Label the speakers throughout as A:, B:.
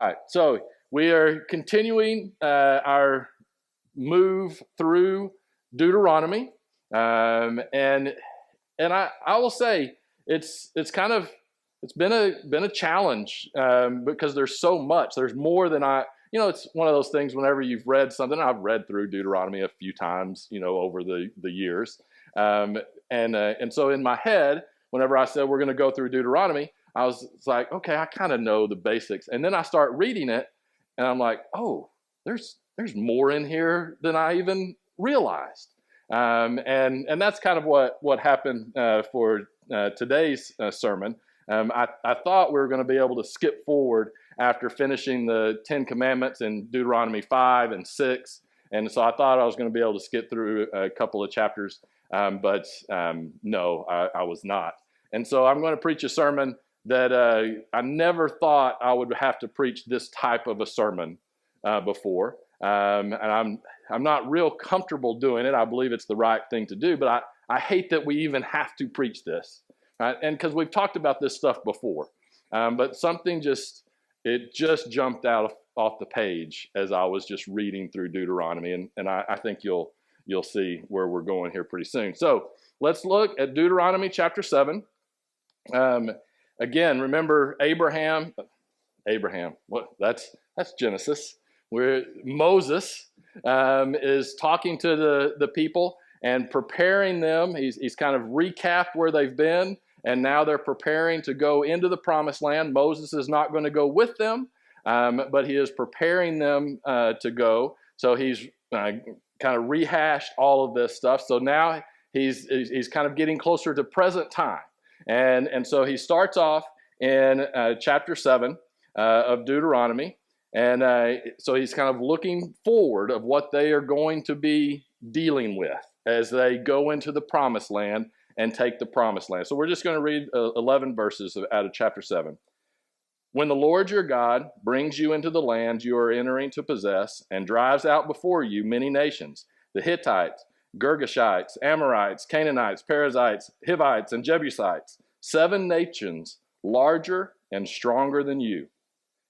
A: All right, so we are continuing our move through Deuteronomy, and I will say it's kind of it's been a challenge because there's so much. There's more than it's one of those things. Whenever you've read something, I've read through Deuteronomy a few times, over the years, and so in my head, whenever I said we're going to go through Deuteronomy, I was like, okay, I kind of know the basics. And then I start reading it, and I'm like, oh, there's more in here than I even realized. And that's kind of what happened for today's sermon. I thought we were going to be able to skip forward after finishing the 10 Commandments in Deuteronomy 5 and 6. And so I thought I was going to be able to skip through a couple of chapters, but no, I was not. And so I'm going to preach a sermon that I never thought I would have to preach this type of a sermon before. And I'm not real comfortable doing it. I believe it's the right thing to do, but I hate that we even have to preach this, right? And because we've talked about this stuff before, but something just jumped out off the page as I was just reading through Deuteronomy, and I think you'll see where we're going here pretty soon. So let's look at Deuteronomy chapter 7. Again, remember Abraham. What? That's Genesis. Where Moses is talking to the people and preparing them. He's kind of recapped where they've been, and now they're preparing to go into the promised land. Moses is not going to go with them, but he is preparing them to go. So he's kind of rehashed all of this stuff. So now he's kind of getting closer to present time. And so he starts off in chapter 7 of Deuteronomy. And so he's kind of looking forward of what they are going to be dealing with as they go into the promised land and take the promised land. So we're just going to read 11 verses out of chapter 7. When the Lord your God brings you into the land you are entering to possess and drives out before you many nations, the Hittites, Girgashites, Amorites, Canaanites, Perizzites, Hivites, and Jebusites, 7 nations larger and stronger than you.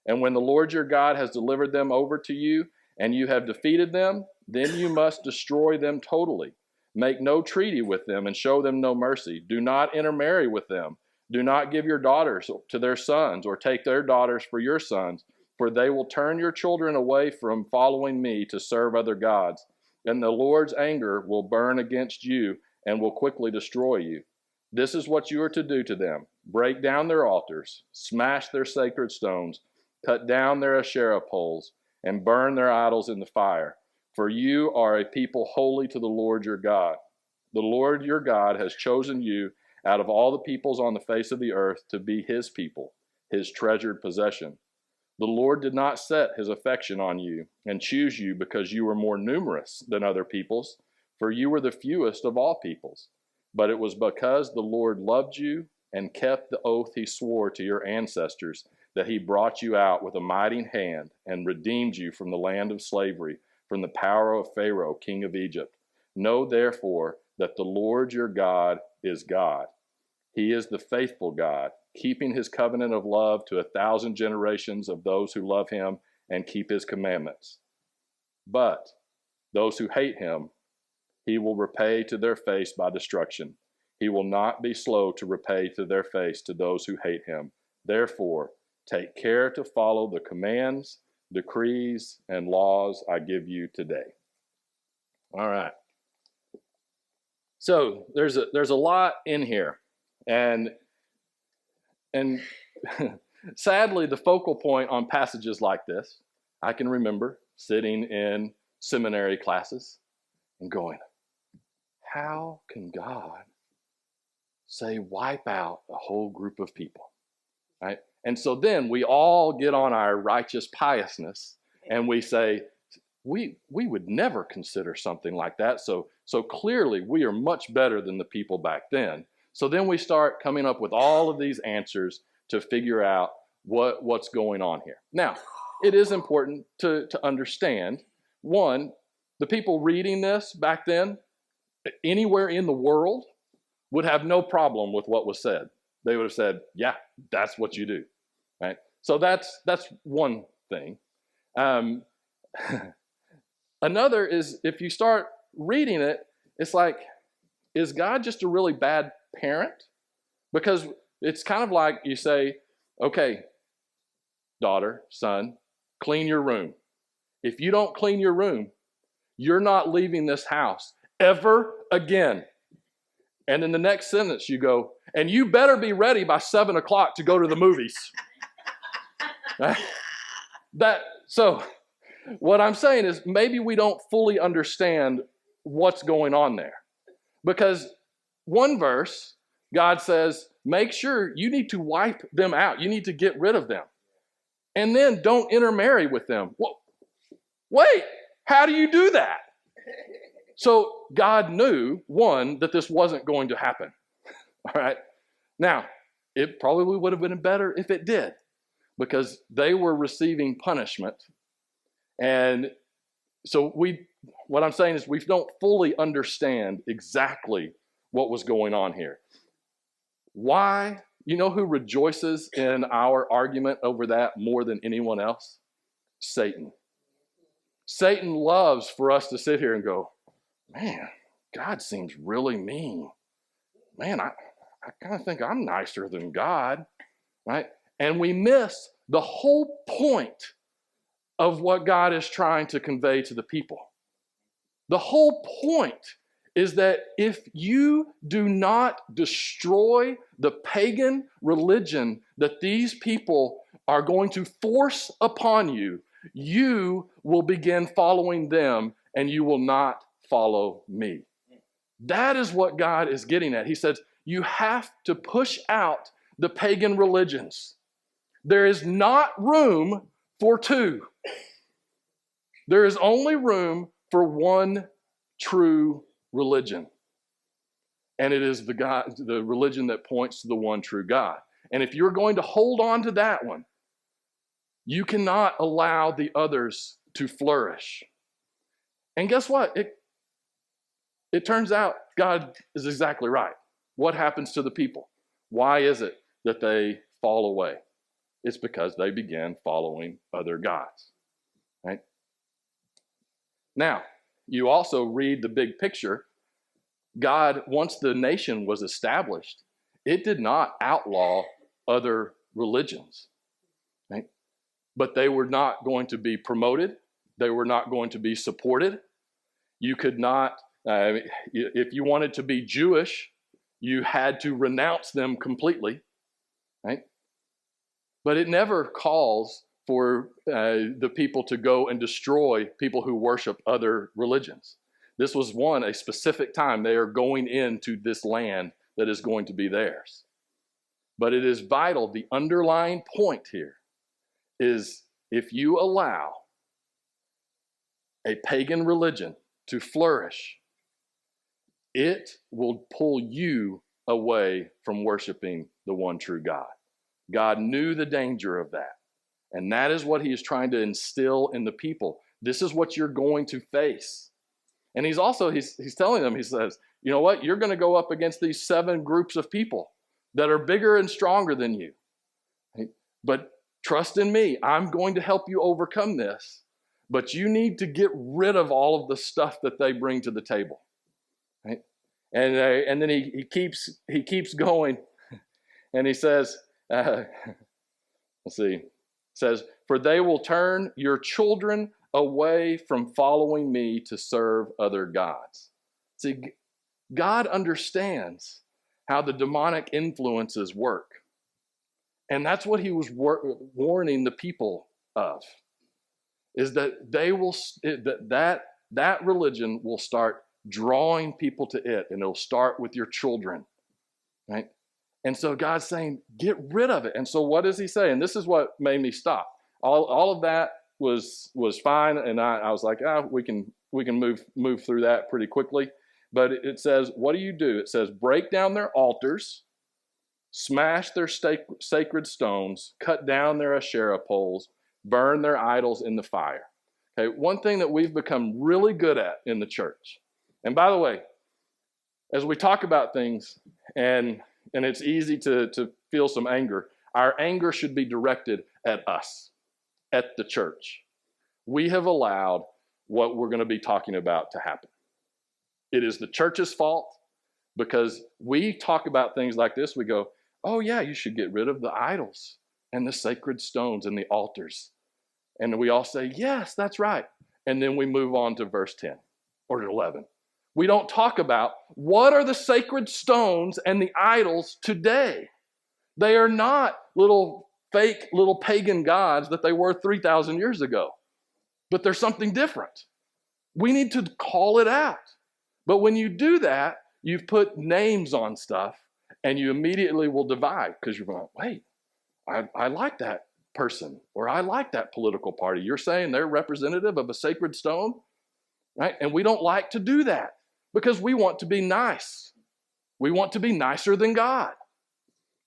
A: And when the Lord your God has delivered them over to you and you have defeated them, then you must destroy them totally. Make no treaty with them and show them no mercy. Do not intermarry with them. Do not give your daughters to their sons or take their daughters for your sons, for they will turn your children away from following me to serve other gods. And the Lord's anger will burn against you and will quickly destroy you. This is what you are to do to them. Break down their altars, smash their sacred stones, cut down their Asherah poles, and burn their idols in the fire. For you are a people holy to the Lord your God. The Lord your God has chosen you out of all the peoples on the face of the earth to be his people, his treasured possession. The Lord did not set his affection on you and choose you because you were more numerous than other peoples, for you were the fewest of all peoples. But it was because the Lord loved you and kept the oath he swore to your ancestors that he brought you out with a mighty hand and redeemed you from the land of slavery, from the power of Pharaoh, king of Egypt. Know therefore that the Lord your God is God. He is the faithful God, keeping his covenant of love to 1,000 generations of those who love him and keep his commandments. But those who hate him, he will repay to their face by destruction. He will not be slow to repay to their face to those who hate him. Therefore, take care to follow the commands, decrees, and laws I give you today. All right. So there's a lot in here, and sadly, the focal point on passages like this, I can remember sitting in seminary classes and going, how can God say wipe out a whole group of people, right? And so then we all get on our righteous piousness and we say, we would never consider something like that. So clearly we are much better than the people back then. So then we start coming up with all of these answers to figure out what's going on here. Now, it is important to understand, one, the people reading this back then, anywhere in the world, would have no problem with what was said. They would have said, yeah, that's what you do, right? So that's one thing. Um, Another is, if you start reading it, it's like, is God just a really bad parent? Because it's kind of like you say, okay, daughter, son, clean your room. If you don't clean your room, you're not leaving this house ever again. And in the next sentence you go, and you better be ready by 7 o'clock to go to the movies. So what I'm saying is, maybe we don't fully understand what's going on there. Because one verse, God says, make sure you need to wipe them out. You need to get rid of them. And then don't intermarry with them. Well, wait, how do you do that? So God knew, one, that this wasn't going to happen. All right. Now, it probably would have been better if it did, because they were receiving punishment. And so what I'm saying is, we don't fully understand exactly what was going on here. Why? You know who rejoices in our argument over that more than anyone else? Satan. Satan loves for us to sit here and go, man, God seems really mean. Man, I kind of think I'm nicer than God, right? And we miss the whole point of what God is trying to convey to the people. The whole point is that if you do not destroy the pagan religion that these people are going to force upon you, you will begin following them and you will not follow me. That is what God is getting at. He says, you have to push out the pagan religions. There is not room for two. There is only room for one true religion. And it is the religion that points to the one true God. And if you're going to hold on to that one, you cannot allow the others to flourish. And guess what? It turns out God is exactly right. What happens to the people? Why is it that they fall away? It's because they began following other gods. Right? Now, you also read the big picture. God, once the nation was established, it did not outlaw other religions. Right? But they were not going to be promoted. They were not going to be supported. You could not, if you wanted to be Jewish, you had to renounce them completely. Right? But it never calls for the people to go and destroy people who worship other religions. This was a specific time. They are going into this land that is going to be theirs. But it is vital. The underlying point here is, if you allow a pagan religion to flourish, it will pull you away from worshiping the one true God. God knew the danger of that. And that is what he is trying to instill in the people. This is what you're going to face. And he's telling them, he says, you know what? You're going to go up against these 7 groups of people that are bigger and stronger than you. But trust in me, I'm going to help you overcome this. But you need to get rid of all of the stuff that they bring to the table. Right? And then he keeps going, and he says, let's see, it says, for they will turn your children away from following me to serve other gods. See, God understands how the demonic influences work. And that's what he was warning the people of, is that they will, that religion will start drawing people to it, and it'll start with your children, right? And so God's saying, get rid of it. And so what does he say? And this is what made me stop. All of that was fine, and I was like, we can move through that pretty quickly. But it says, what do? It says, break down their altars, smash their sacred stones, cut down their Asherah poles, burn their idols in the fire. Okay, one thing that we've become really good at in the church, and by the way, as we talk about things, and it's easy to feel some anger, our anger should be directed at us. at the church. We have allowed what we're going to be talking about to happen. It is the church's fault because we talk about things like this. We go, oh yeah, you should get rid of the idols and the sacred stones and the altars. And we all say, yes, that's right. And then we move on to verse 10 or 11. We don't talk about what are the sacred stones and the idols today. They are not little fake little pagan gods that they were 3,000 years ago. But there's something different. We need to call it out. But when you do that, you've put names on stuff and you immediately will divide because you're going, wait, I like that person or I like that political party. You're saying they're representative of a sacred stone, right? And we don't like to do that because we want to be nice. We want to be nicer than God,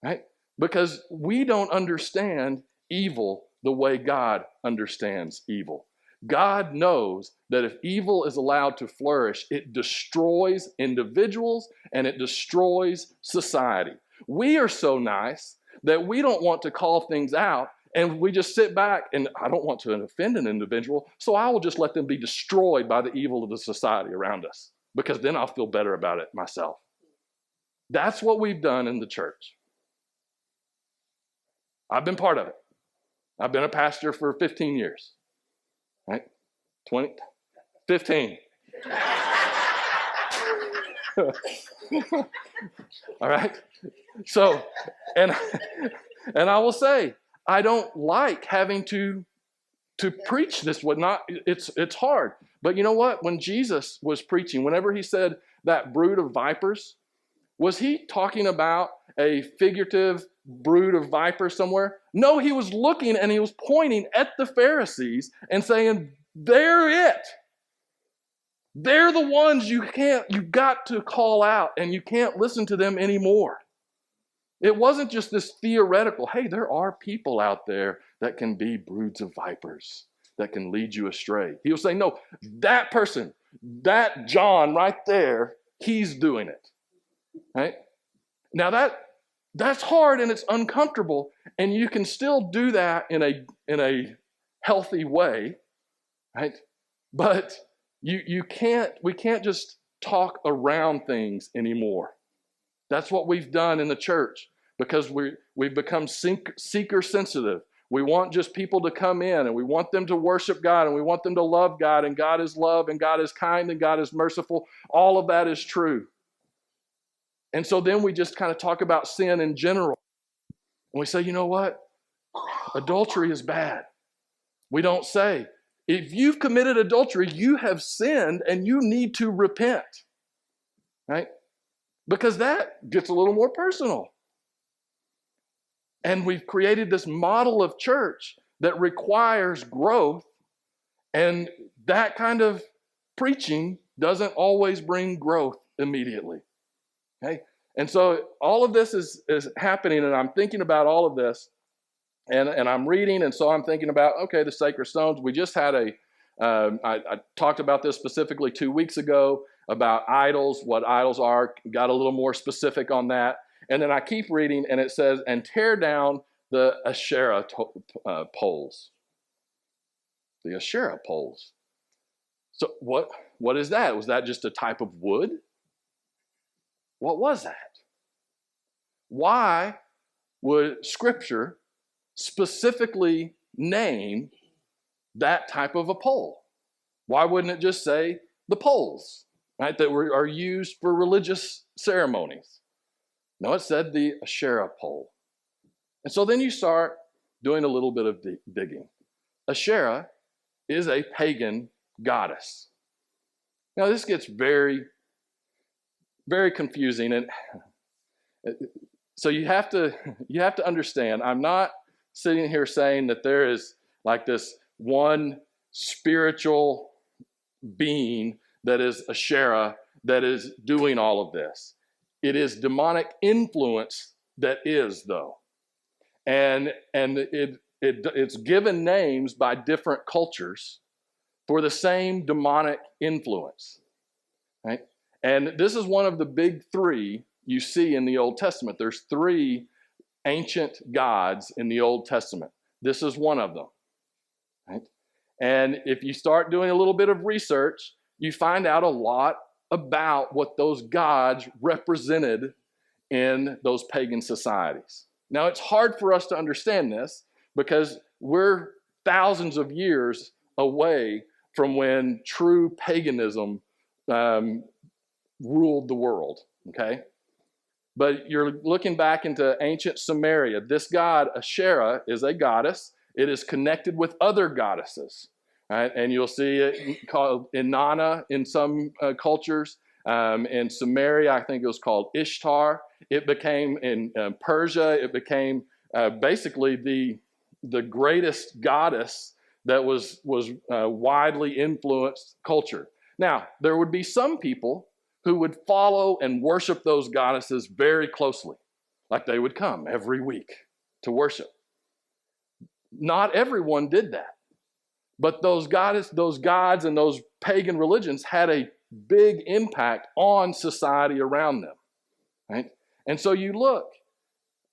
A: right? Because we don't understand evil the way God understands evil. God knows that if evil is allowed to flourish, it destroys individuals and it destroys society. We are so nice that we don't want to call things out and we just sit back and I don't want to offend an individual, so I will just let them be destroyed by the evil of the society around us because then I'll feel better about it myself. That's what we've done in the church. I've been part of it. I've been a pastor for 15 years. Right? 20, 15. All right. So, and I will say, I don't like having to preach this. It's hard. But you know what? When Jesus was preaching, whenever he said that brood of vipers, was he talking about a figurative brood of vipers somewhere? No, he was looking and he was pointing at the Pharisees and saying, they're it. They're the ones you've got to call out and you can't listen to them anymore. It wasn't just this theoretical, hey, there are people out there that can be broods of vipers that can lead you astray. He was saying, no, that person, that John right there, he's doing it. Right? Now that's hard and it's uncomfortable, and you can still do that in a healthy way, right? But we can't just talk around things anymore. That's what we've done in the church because we've become seeker sensitive. We want just people to come in and we want them to worship God and we want them to love God, and God is love and God is kind and God is merciful. All of that is true. And so then we just kind of talk about sin in general. And we say, you know what? Adultery is bad. We don't say, if you've committed adultery, you have sinned and you need to repent. Right? Because that gets a little more personal. And we've created this model of church that requires growth. And that kind of preaching doesn't always bring growth immediately. Okay? And so all of this is happening, and I'm thinking about all of this, and I'm reading, and so I'm thinking about, okay, the sacred stones. We just had I talked about this specifically 2 weeks ago, about idols, what idols are, got a little more specific on that. And then I keep reading, and it says, and tear down the Asherah poles. The Asherah poles. So what is that? Was that just a type of wood? What was that? Why would Scripture specifically name that type of a pole? Why wouldn't it just say the poles, right, that are used for religious ceremonies? No, it said the Asherah pole. And so then you start doing a little bit of digging. Asherah is a pagan goddess. Now this gets very, very confusing, and so you have to understand, I'm not sitting here saying that there is like this one spiritual being that is Asherah that is doing all of this. It is demonic influence that is, though. And it's given names by different cultures for the same demonic influence. Right? And this is one of the big three you see in the Old Testament. There's three ancient gods in the Old Testament. This is one of them. And if you start doing a little bit of research, you find out a lot about what those gods represented in those pagan societies. Now, it's hard for us to understand this because we're thousands of years away from when true paganism ruled the world, okay? But you're looking back into ancient Samaria. This god, Asherah, is a goddess. It is connected with other goddesses, right? And you'll see it called Inanna in some cultures. In Samaria, I think it was called Ishtar. It became, in Persia, it became basically the greatest goddess that was widely influenced culture. Now, there would be some people who would follow and worship those goddesses very closely, like they would come every week to worship. Not everyone did that, but those gods and those pagan religions had a big impact on society around them, right? And so you look,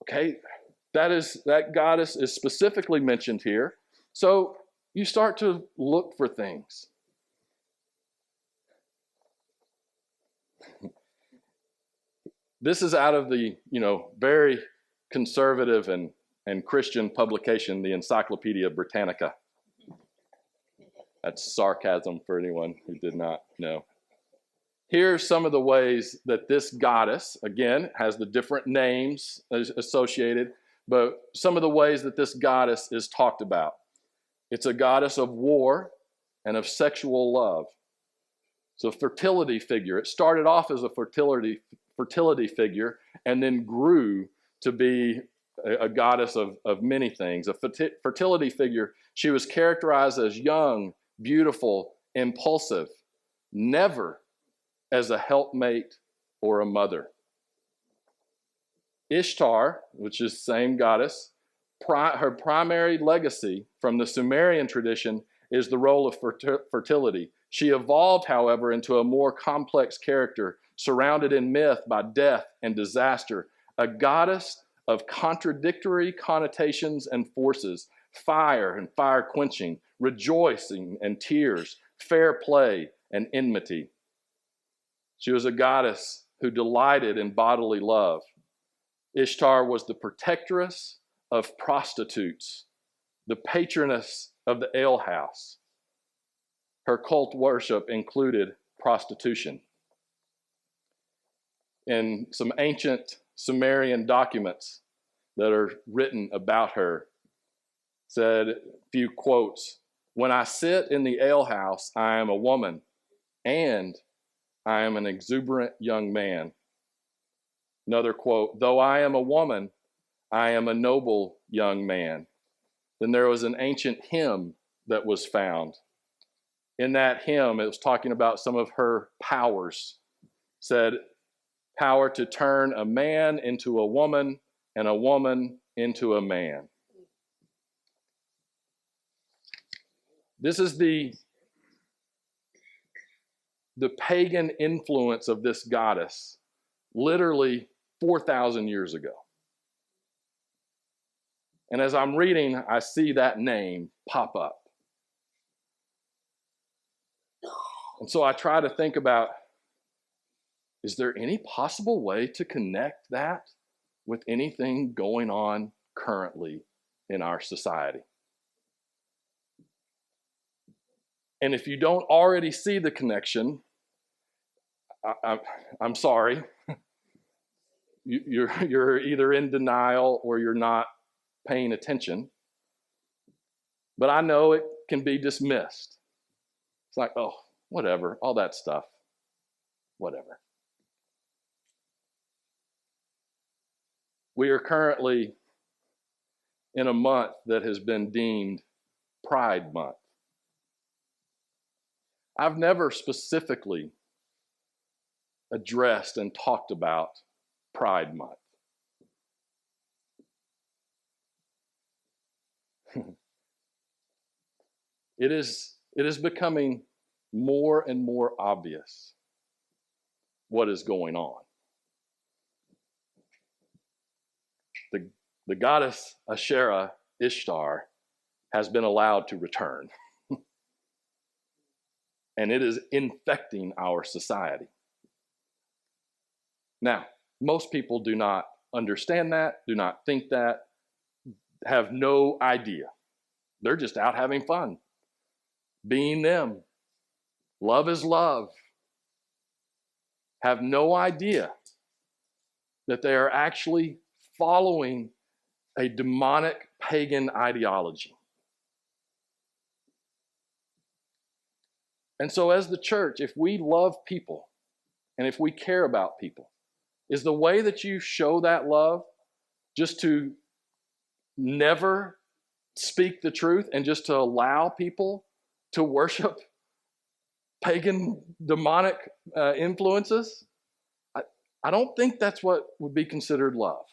A: okay, that goddess is specifically mentioned here. So you start to look for things. This is out of the, very conservative and Christian publication, the Encyclopedia Britannica. That's sarcasm for anyone who did not know. Here are some of the ways that this goddess, again, has the different names associated, but some of the ways that this goddess is talked about. It's a goddess of war and of sexual love. It's a fertility figure. It started off as a fertility figure and then grew to be a goddess of many things. A fertility figure. She was characterized as young, beautiful, impulsive, never as a helpmate or a mother. Ishtar, which is the same goddess, her primary legacy from the Sumerian tradition is the role of fertility. She evolved, however, into a more complex character, surrounded in myth by death and disaster, a goddess of contradictory connotations and forces, fire and fire quenching, rejoicing and tears, fair play and enmity. She was a goddess who delighted in bodily love. Ishtar was the protectress of prostitutes, the patroness of the alehouse. Her cult worship included prostitution. In some ancient Sumerian documents that are written about her, said a few quotes, "When I sit in the alehouse, I am a woman, and I am an exuberant young man." Another quote, "Though I am a woman, I am a noble young man." Then there was an ancient hymn that was found. In that hymn, it was talking about some of her powers. It said, power to turn a man into a woman and a woman into a man. This is the pagan influence of this goddess, literally 4,000 years ago. And as I'm reading, I see that name pop up. And so I try to think about, is there any possible way to connect that with anything going on currently in our society? And if you don't already see the connection, I'm sorry. You're either in denial or you're not paying attention. But I know it can be dismissed. It's like, oh, whatever, all that stuff, whatever. We are currently in a month that has been deemed Pride Month. I've never specifically addressed and talked about Pride Month. It is becoming more and more obvious what is going on. The goddess Asherah, Ishtar, has been allowed to return. and it is infecting our society. Now, most people do not understand that, do not think that, have no idea. They're just out having fun, being them. Love is love. Have no idea that they are actually following a demonic pagan ideology. And so as the church, if we love people and if we care about people, is the way that you show that love just to never speak the truth and just to allow people to worship pagan demonic influences? I don't think that's what would be considered love.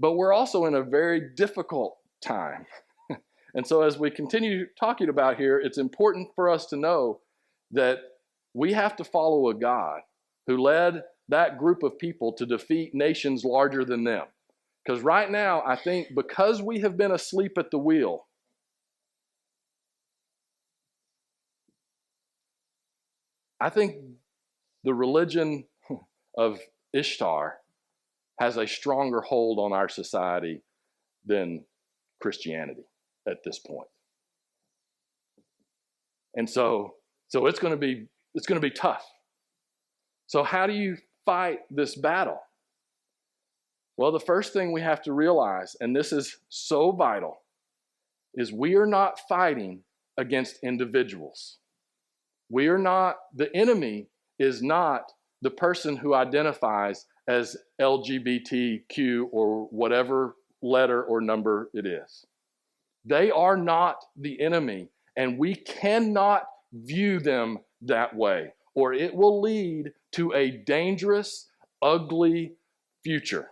A: But we're also in a very difficult time. And so as we continue talking about here, it's important for us to know that we have to follow a God who led that group of people to defeat nations larger than them. Because right now, I think because we have been asleep at the wheel, I think the religion of Ishtar has a stronger hold on our society than Christianity at this point. And so it's going to be tough. So how do you fight this battle? Well, the first thing we have to realize, and this is so vital, is we are not fighting against individuals. The enemy is not the person who identifies as LGBTQ or whatever letter or number it is. They are not the enemy, and we cannot view them that way, or it will lead to a dangerous, ugly future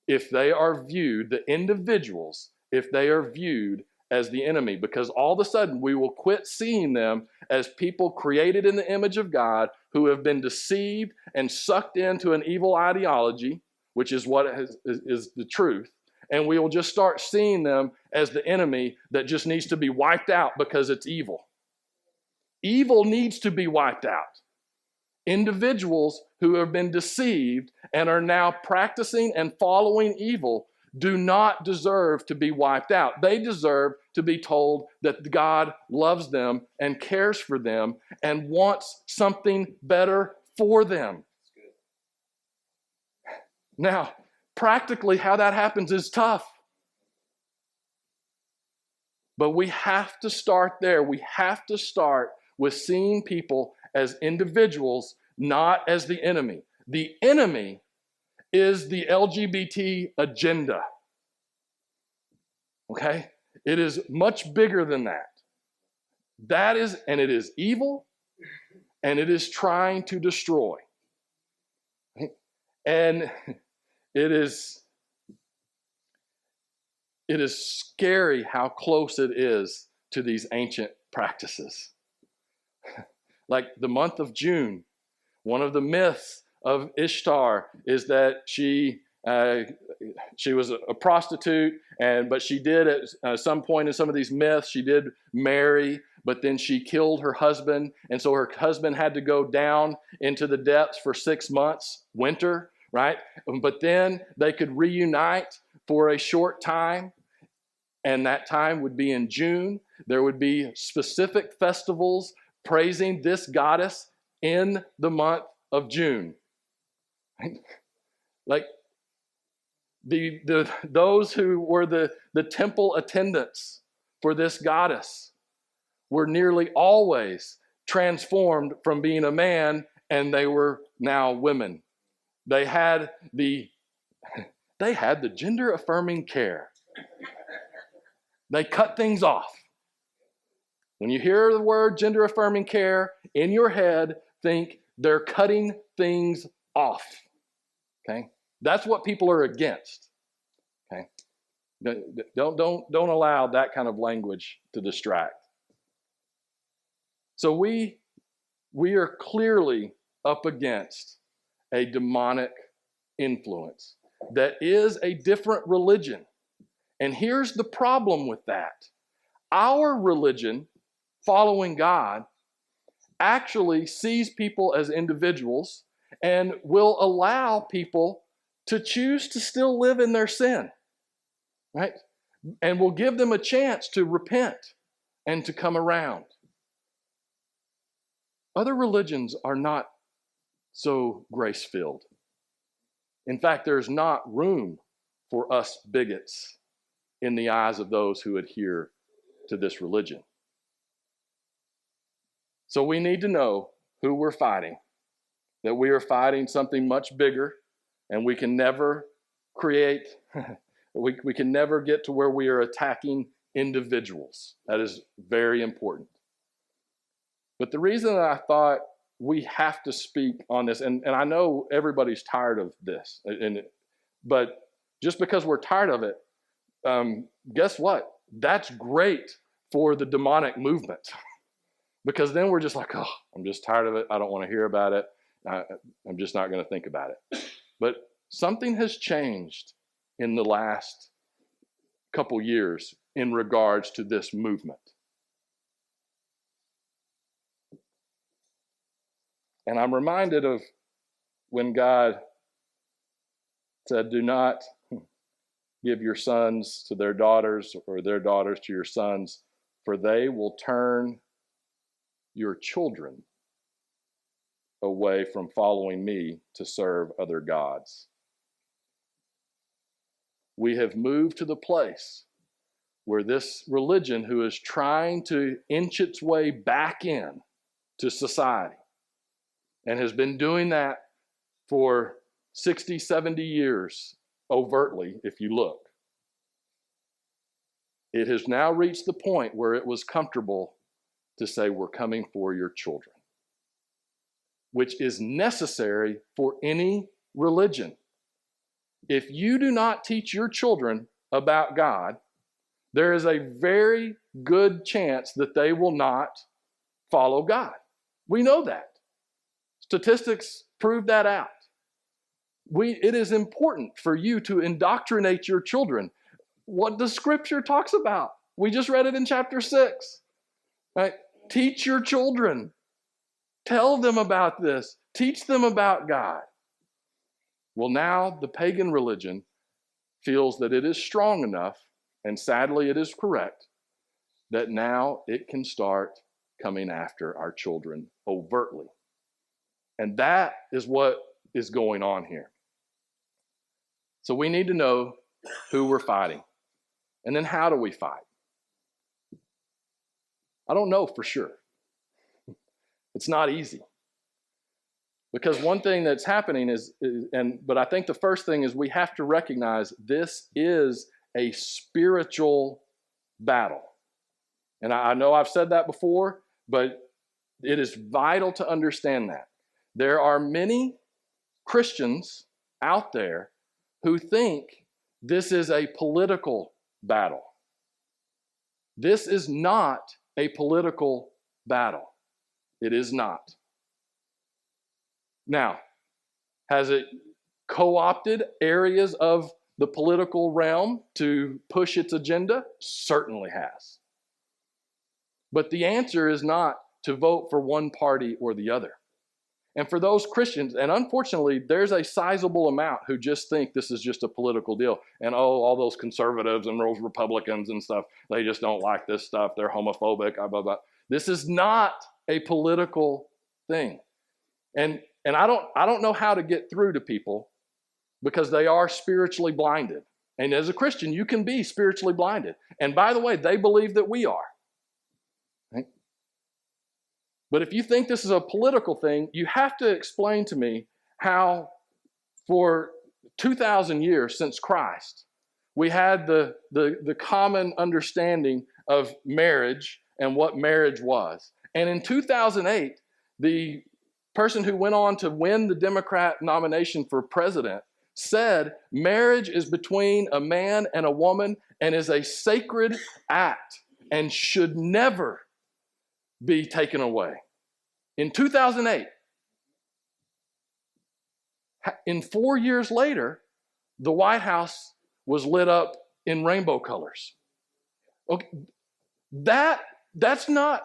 A: if they are viewed, the individuals, if they are viewed as the enemy, because all of a sudden we will quit seeing them as people created in the image of God who have been deceived and sucked into an evil ideology, which is what is the truth, and we will just start seeing them as the enemy that just needs to be wiped out because it's evil. Evil needs to be wiped out. Individuals who have been deceived and are now practicing and following evil do not deserve to be wiped out. They deserve to be told that God loves them and cares for them and wants something better for them. Now, practically how that happens is tough. But we have to start there. We have to start with seeing people as individuals, not as the enemy. The enemy is the LGBT agenda. Okay? It is much bigger than that. And it is evil, and it is trying to destroy. And it is scary how close it is to these ancient practices. Like the month of June, one of the myths of Ishtar is that she was a prostitute, but she did at some point in some of these myths, she did marry, but then she killed her husband, and so her husband had to go down into the depths for 6 months, winter, right? But then they could reunite for a short time, and that time would be in June. There would be specific festivals praising this goddess in the month of June. Like those who were the temple attendants for this goddess were nearly always transformed from being a man, and they were now women. They had the gender affirming care. They cut things off. When you hear the word gender affirming care, in your head, think they're cutting things off. Okay? That's what people are against. Okay? Don't allow that kind of language to distract. So we are clearly up against a demonic influence that is a different religion. And here's the problem with that. Our religion following God actually sees people as individuals and will allow people to choose to still live in their sin, right? And will give them a chance to repent and to come around. Other religions are not so grace-filled. In fact, there's not room for us bigots in the eyes of those who adhere to this religion. So we need to know who we're fighting, that we are fighting something much bigger, and we can never create, we can never get to where we are attacking individuals. That is very important. But the reason that I thought we have to speak on this, and I know everybody's tired of this, but just because we're tired of it, guess what? That's great for the demonic movement. Because then we're just like, oh, I'm just tired of it. I don't want to hear about it. I'm just not going to think about it. But something has changed in the last couple years in regards to this movement. And I'm reminded of when God said, do not give your sons to their daughters or their daughters to your sons, for they will turn your children away from following me to serve other gods. We have moved to the place where this religion, who is trying to inch its way back in to society, and has been doing that for 60, 70 years overtly, if you look, it has now reached the point where it was comfortable to say, we're coming for your children, which is necessary for any religion. If you do not teach your children about God, there is a very good chance that they will not follow God. We know that. Statistics prove that out. It is important for you to indoctrinate your children. What the scripture talks about. We just read it in chapter 6. Right? Teach your children. Tell them about this. Teach them about God. Well, now the pagan religion feels that it is strong enough, and sadly it is correct, that now it can start coming after our children overtly. And that is what is going on here. So we need to know who we're fighting. And then how do we fight? I don't know for sure. It's not easy. Because one thing that's happening but I think the first thing is we have to recognize this is a spiritual battle. And I know I've said that before, but it is vital to understand that. There are many Christians out there who think this is a political battle. This is not a political battle. It is not. Now, has it co-opted areas of the political realm to push its agenda? Certainly has. But the answer is not to vote for one party or the other. And for those Christians, and unfortunately, there's a sizable amount who just think this is just a political deal. And all those conservatives and those Republicans and stuff, they just don't like this stuff. They're homophobic, blah, blah, blah. This is not a political thing. And I don't know how to get through to people because they are spiritually blinded. And as a Christian, you can be spiritually blinded. And by the way, they believe that we are. Right? But if you think this is a political thing, you have to explain to me how for 2,000 years since Christ, we had the common understanding of marriage and what marriage was. And in 2008, the person who went on to win the Democrat nomination for president said marriage is between a man and a woman and is a sacred act and should never be taken away. In 2008, in 4 years later, the White House was lit up in rainbow colors. Okay, that's not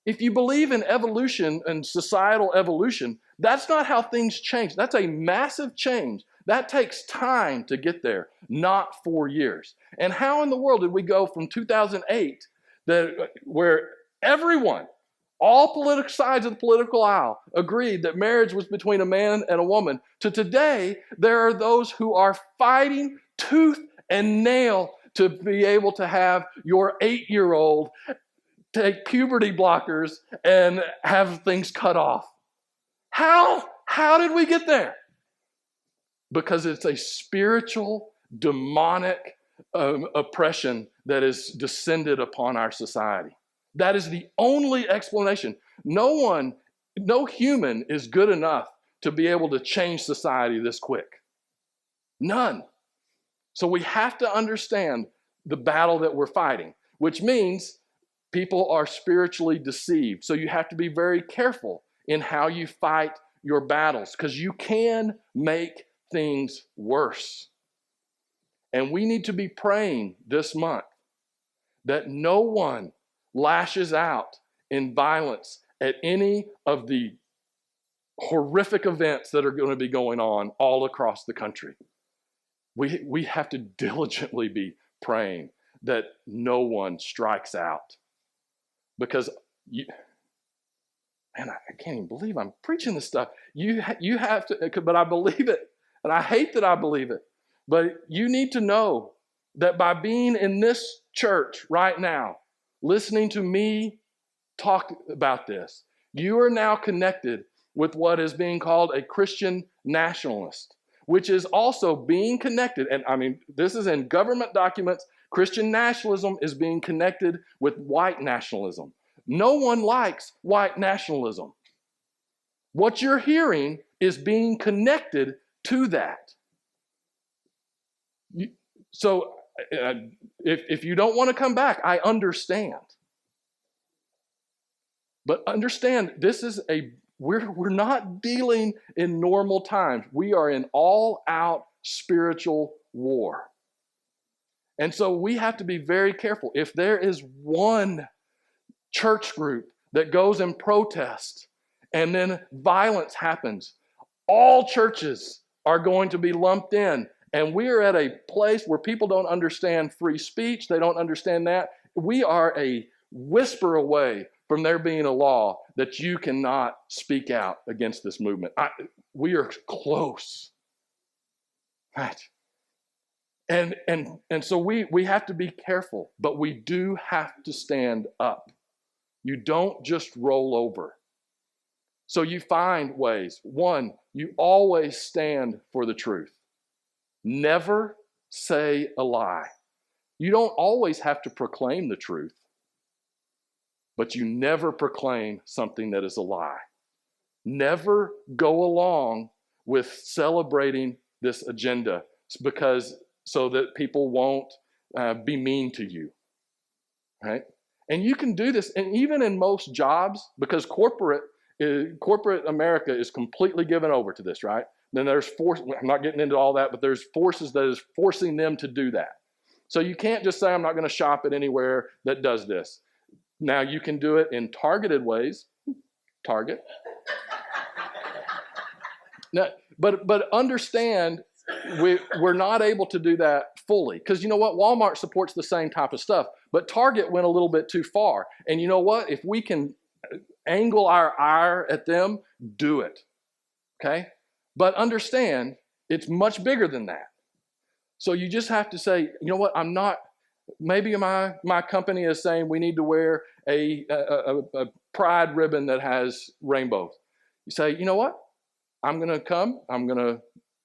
A: If you believe in evolution and societal evolution, that's not how things change. That's a massive change. That takes time to get there, not 4 years. And how in the world did we go from 2008, where everyone, all political sides of the political aisle, agreed that marriage was between a man and a woman, to today, there are those who are fighting tooth and nail to be able to have your 8-year-old take puberty blockers and have things cut off? How? How did we get there? Because it's a spiritual, demonic oppression that is descended upon our society. That is the only explanation. No human is good enough to be able to change society this quick. None. So we have to understand the battle that we're fighting, which means people are spiritually deceived. So you have to be very careful in how you fight your battles, because you can make things worse. And we need to be praying this month that no one lashes out in violence at any of the horrific events that are going to be going on all across the country. We have to diligently be praying that no one strikes out. Because, I can't even believe I'm preaching this stuff. You have to, but I believe it. And I hate that I believe it. But you need to know that by being in this church right now, listening to me talk about this, you are now connected with what is being called a Christian nationalist, which is also being connected. And I mean, this is in government documents. Christian nationalism is being connected with white nationalism. No one likes white nationalism. What you're hearing is being connected to that. So if you don't want to come back, I understand. But understand, we're not dealing in normal times. We are in all-out spiritual war. And so we have to be very careful. If there is one church group that goes and protests and then violence happens, all churches are going to be lumped in. And we are at a place where people don't understand free speech. They don't understand that. We are a whisper away from there being a law that you cannot speak out against this movement. We are close. Right? And so we have to be careful, but we do have to stand up. You don't just roll over. So you find ways. One, you always stand for the truth. Never say a lie. You don't always have to proclaim the truth, but you never proclaim something that is a lie. Never go along with celebrating this agenda so that people won't be mean to you, right? And you can do this, and even in most jobs, because corporate America is completely given over to this, right? Then there's I'm not getting into all that, but there's forces that is forcing them to do that. So you can't just say, I'm not going to shop at anywhere that does this. Now you can do it in targeted ways. Target. Now, but understand, we're not able to do that fully. Because you know what? Walmart supports the same type of stuff. But Target went a little bit too far. And you know what? If we can angle our ire at them, do it. Okay? But understand, it's much bigger than that. So you just have to say, you know what? Maybe my company is saying we need to wear a pride ribbon that has rainbows. You say, you know what? I'm going to come. I'm going to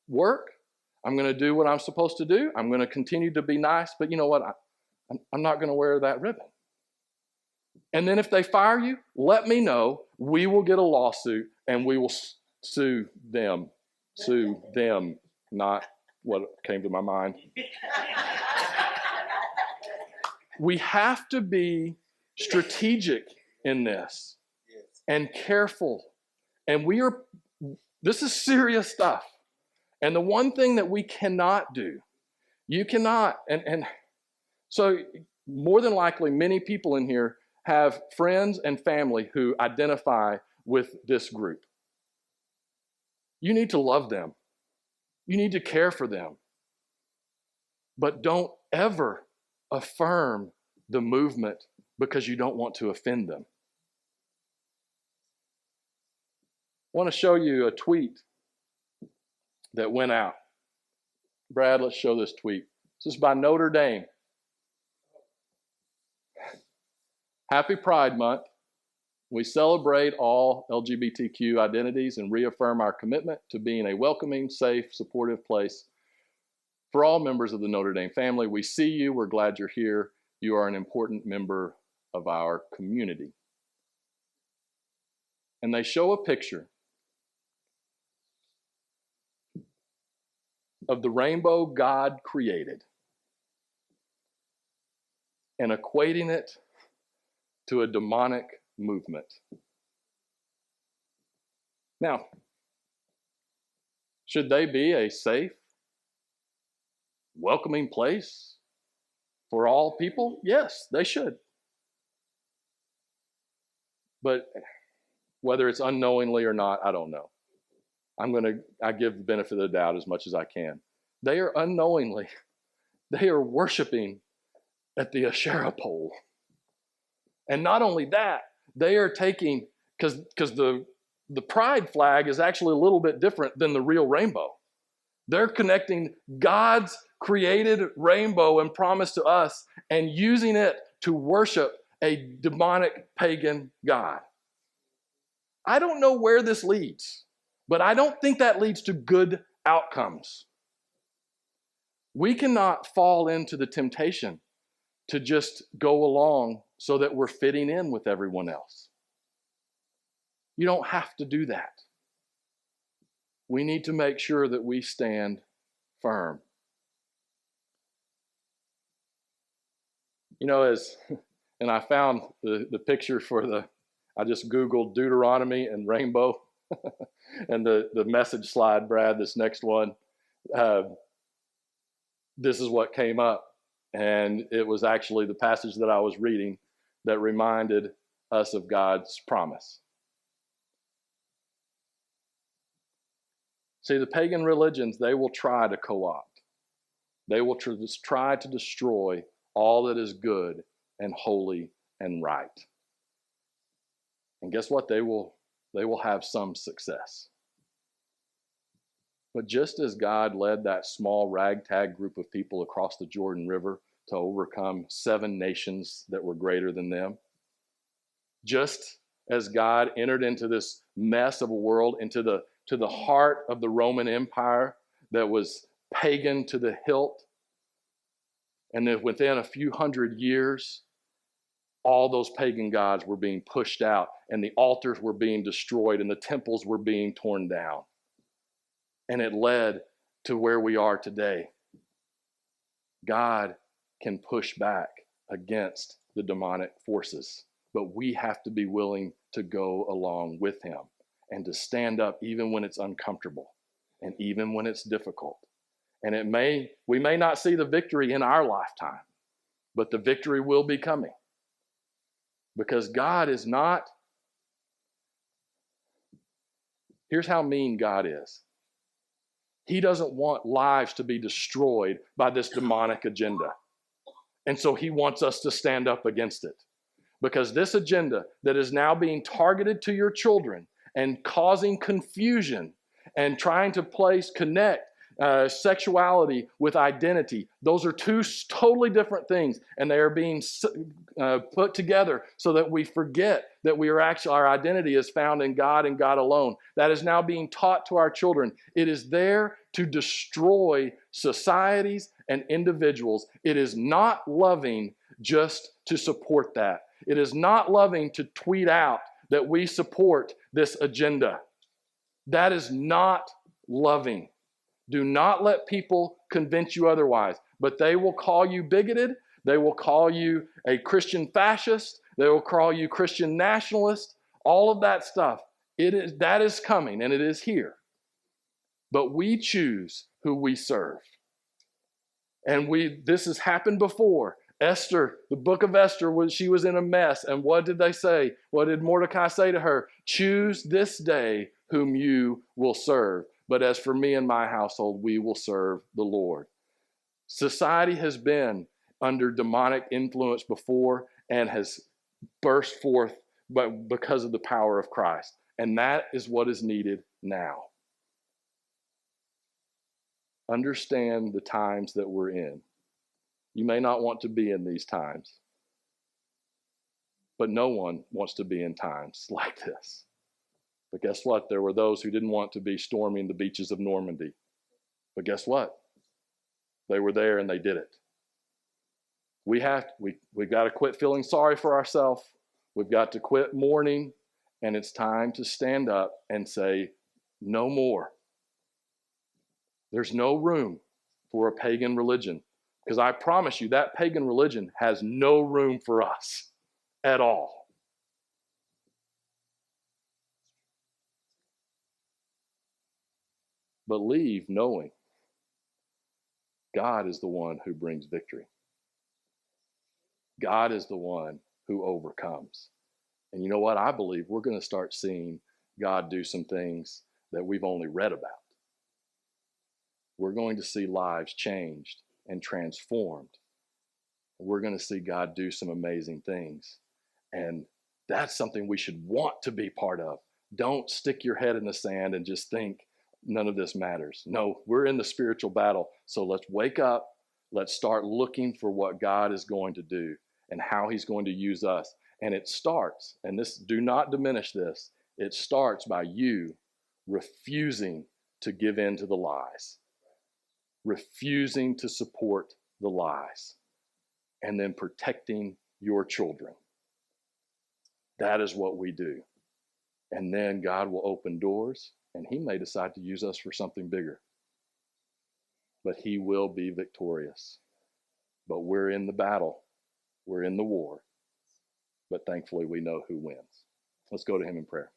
A: work. I'm going to do what I'm supposed to do. I'm going to continue to be nice. But you know what? I'm not going to wear that ribbon. And then if they fire you, let me know. We will get a lawsuit and we will sue them. Sue them, not what came to my mind. We have to be strategic in this and careful. And this is serious stuff. And the one thing that we cannot do, you cannot, and so more than likely many people in here have friends and family who identify with this group. You need to love them. You need to care for them. But don't ever affirm the movement because you don't want to offend them. I want to show you a tweet that went out. Brad, let's show this tweet. This is by Notre Dame. Happy Pride Month. We celebrate all LGBTQ identities and reaffirm our commitment to being a welcoming, safe, supportive place for all members of the Notre Dame family. We see you. We're glad you're here. You are an important member of our community. And they show a picture of the rainbow God created and equating it to a demonic movement. Now, should they be a safe, welcoming place for all people? Yes, they should. But whether it's unknowingly or not, I don't know. I give the benefit of the doubt as much as I can. They are unknowingly, they are worshiping at the Asherah pole. And not only that, they are taking, because the pride flag is actually a little bit different than the real rainbow. They're connecting God's created rainbow and promise to us and using it to worship a demonic pagan god. I don't know where this leads, but I don't think that leads to good outcomes. We cannot fall into the temptation to just go along so that we're fitting in with everyone else. You don't have to do that. We need to make sure that we stand firm. And I found the picture I just Googled Deuteronomy and rainbow. And the message slide, Brad, this next one, this is what came up. And it was actually the passage that I was reading that reminded us of God's promise. See, the pagan religions, they will try to co-opt. They will try to destroy all that is good and holy and right. And guess what? They will have some success. But just as God led that small ragtag group of people across the Jordan River to overcome 7 nations that were greater than them, just as God entered into this mess of a world, into the heart of the Roman Empire that was pagan to the hilt, and then within a few hundred years, all those pagan gods were being pushed out, and the altars were being destroyed, and the temples were being torn down. And it led to where we are today. God can push back against the demonic forces, but we have to be willing to go along with him and to stand up even when it's uncomfortable and even when it's difficult. And we may not see the victory in our lifetime, but the victory will be coming. Because God is not, here's how mean God is. He doesn't want lives to be destroyed by this demonic agenda. And so he wants us to stand up against it. Because this agenda that is now being targeted to your children and causing confusion and trying to connect sexuality with identity, those are two totally different things, and they are being put together so that we forget that our identity is found in God and God alone. That is now being taught to our children. It is there to destroy societies and individuals. It is not loving just to support that. It is not loving to tweet out that we support this agenda. That is not loving. Do not let people convince you otherwise. But they will call you bigoted. They will call you a Christian fascist. They will call you Christian nationalist. All of that stuff. That is coming, and it is here. But we choose who we serve. And this has happened before. Esther, the book of Esther, she was in a mess. And what did they say? What did Mordecai say to her? Choose this day whom you will serve. But as for me and my household, we will serve the Lord. Society has been under demonic influence before and has burst forth because of the power of Christ. And that is what is needed now. Understand the times that we're in. You may not want to be in these times, but no one wants to be in times like this. But guess what? There were those who didn't want to be storming the beaches of Normandy. But guess what? They were there and they did it. We've got to quit feeling sorry for ourselves. We've got to quit mourning, and it's time to stand up and say, no more. There's no room for a pagan religion, because I promise you that pagan religion has no room for us at all. But leave knowing God is the one who brings victory. God is the one who overcomes. And you know what? I believe we're going to start seeing God do some things that we've only read about. We're going to see lives changed and transformed. We're going to see God do some amazing things. And that's something we should want to be part of. Don't stick your head in the sand and just think none of this matters. No, we're in the spiritual battle. So let's wake up. Let's start looking for what God is going to do and how he's going to use us. And it starts, and this, do not diminish this, it starts by you refusing to give in to the lies, refusing to support the lies, and then protecting your children. That is what we do. And then God will open doors, and he may decide to use us for something bigger. But he will be victorious. But we're in the battle. We're in the war. But thankfully, we know who wins. Let's go to him in prayer.